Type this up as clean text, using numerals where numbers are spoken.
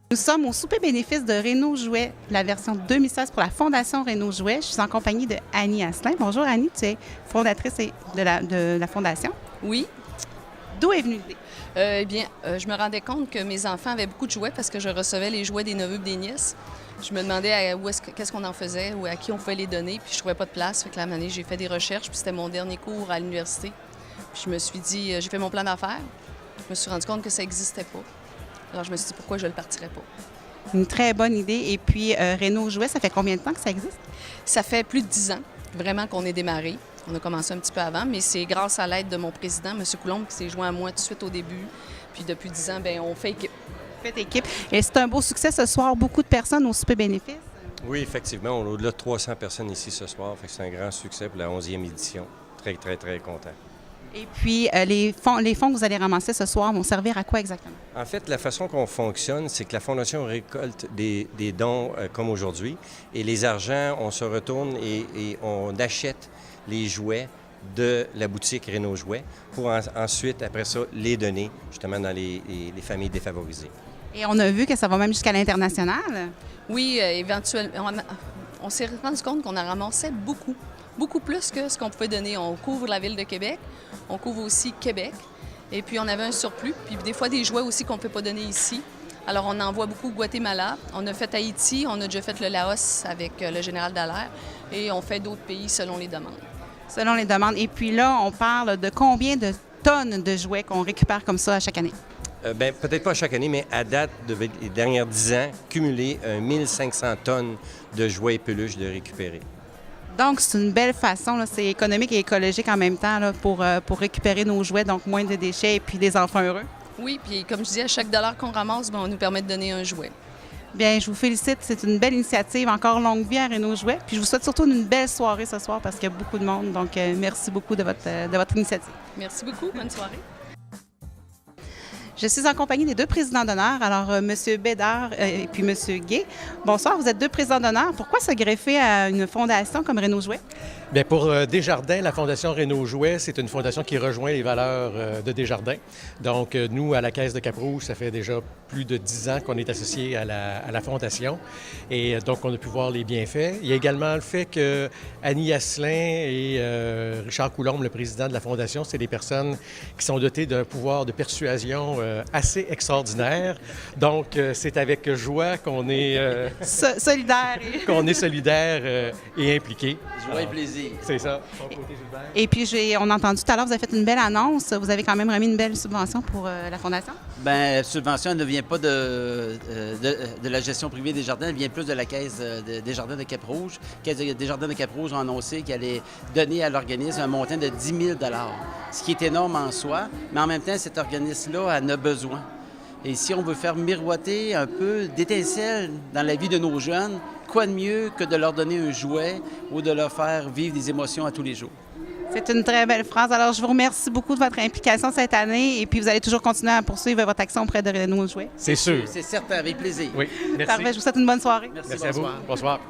Nous sommes au souper bénéfice de Réno Jouet, la version 2016 pour la Fondation Réno Jouet. Je suis en compagnie de Annie Asselin. Bonjour Annie, tu es fondatrice de la Fondation. Oui. D'où est venue l'idée? Je me rendais compte que mes enfants avaient beaucoup de jouets parce que je recevais les jouets des neveux et des nièces. Je me demandais qu'est-ce qu'on en faisait ou à qui on pouvait les donner, puis je trouvais pas de place. Fait que là, j'ai fait des recherches, puis c'était mon dernier cours à l'université. Puis je me suis dit, j'ai fait mon plan d'affaires. Je me suis rendu compte que ça n'existait pas. Alors je me suis dit, pourquoi je ne le partirais pas? Une très bonne idée. Et puis, Réno Jouet, ça fait combien de temps que ça existe? Ça fait plus de 10 ans, vraiment, qu'on est démarré. On a commencé un petit peu avant, mais c'est grâce à l'aide de mon président, M. Coulombe, qui s'est joint à moi tout de suite au début. Puis depuis 10 ans, bien, on fait équipe. Faites équipe. Et c'est un beau succès ce soir. Beaucoup de personnes au souper bénéfice. Oui, effectivement. On a au-delà de 300 personnes ici ce soir. Fait que c'est un grand succès pour la 11e édition. Très, très, très content. Et puis, les fonds que vous allez ramasser ce soir vont servir à quoi exactement? En fait, la façon qu'on fonctionne, c'est que la Fondation récolte des dons comme aujourd'hui. Et les argents, on se retourne et on achète les jouets de la boutique Réno Jouet pour ensuite, après ça, les donner justement dans les familles défavorisées. Et on a vu que ça va même jusqu'à l'international. Oui, éventuellement. On s'est rendu compte qu'on en ramassait beaucoup plus que ce qu'on pouvait donner. On couvre la ville de Québec, on couvre aussi Québec, et puis on avait un surplus, puis des fois des jouets aussi qu'on ne peut pas donner ici. Alors on envoie beaucoup au Guatemala, on a fait Haïti, on a déjà fait le Laos avec le général Dallaire, et on fait d'autres pays selon les demandes. Selon les demandes. Et puis là, on parle de combien de tonnes de jouets qu'on récupère comme ça à chaque année? Peut-être pas chaque année, mais à date, des dernières 10 ans, cumulé 1500 tonnes de jouets et peluches de récupérer. Donc, c'est une belle façon, c'est économique et écologique en même temps là, pour récupérer nos jouets, donc moins de déchets et puis des enfants heureux. Oui, puis comme je disais, à chaque dollar qu'on ramasse, on nous permet de donner un jouet. Bien, je vous félicite. C'est une belle initiative. Encore longue vie à Réno Jouet. Puis je vous souhaite surtout une belle soirée ce soir parce qu'il y a beaucoup de monde. Donc, merci beaucoup de votre initiative. Merci beaucoup. Bonne soirée. Je suis en compagnie des deux présidents d'honneur. Alors, M. Bédard et puis M. Gay. Bonsoir, vous êtes deux présidents d'honneur. Pourquoi se greffer à une fondation comme Réno Jouet? Bien, pour Desjardins, la Fondation Réno Jouet, c'est une fondation qui rejoint les valeurs de Desjardins. Donc, nous, à la Caisse de Cap-Rouge, ça fait déjà plus de 10 ans qu'on est associés à la Fondation. Et donc, on a pu voir les bienfaits. Il y a également le fait que Annie Asselin et Richard Coulombe, le président de la Fondation, c'est des personnes qui sont dotées d'un pouvoir de persuasion assez extraordinaire. Donc, c'est avec joie qu'on est... solidaire. qu'on est solidaire et impliqué. Joie et plaisir. C'est ça. Et puis, on a entendu tout à l'heure, vous avez fait une belle annonce. Vous avez quand même remis une belle subvention pour la Fondation? Bien, la subvention elle ne vient pas de la gestion privée des jardins, elle vient plus de la Caisse des jardins de Cap-Rouge. La Caisse des jardins de Cap-Rouge a annoncé qu'elle allait donner à l'organisme un montant de 10 000 $, ce qui est énorme en soi, mais en même temps, cet organisme-là en a besoin. Et si on veut faire miroiter un peu d'étincelles dans la vie de nos jeunes, quoi de mieux que de leur donner un jouet ou de leur faire vivre des émotions à tous les jours? C'est une très belle phrase. Alors, je vous remercie beaucoup de votre implication cette année et puis vous allez toujours continuer à poursuivre votre action auprès de Réno Jouet. C'est sûr. C'est certain, avec plaisir. Oui, merci. Parfait, je vous souhaite une bonne soirée. Merci à vous. Bonsoir.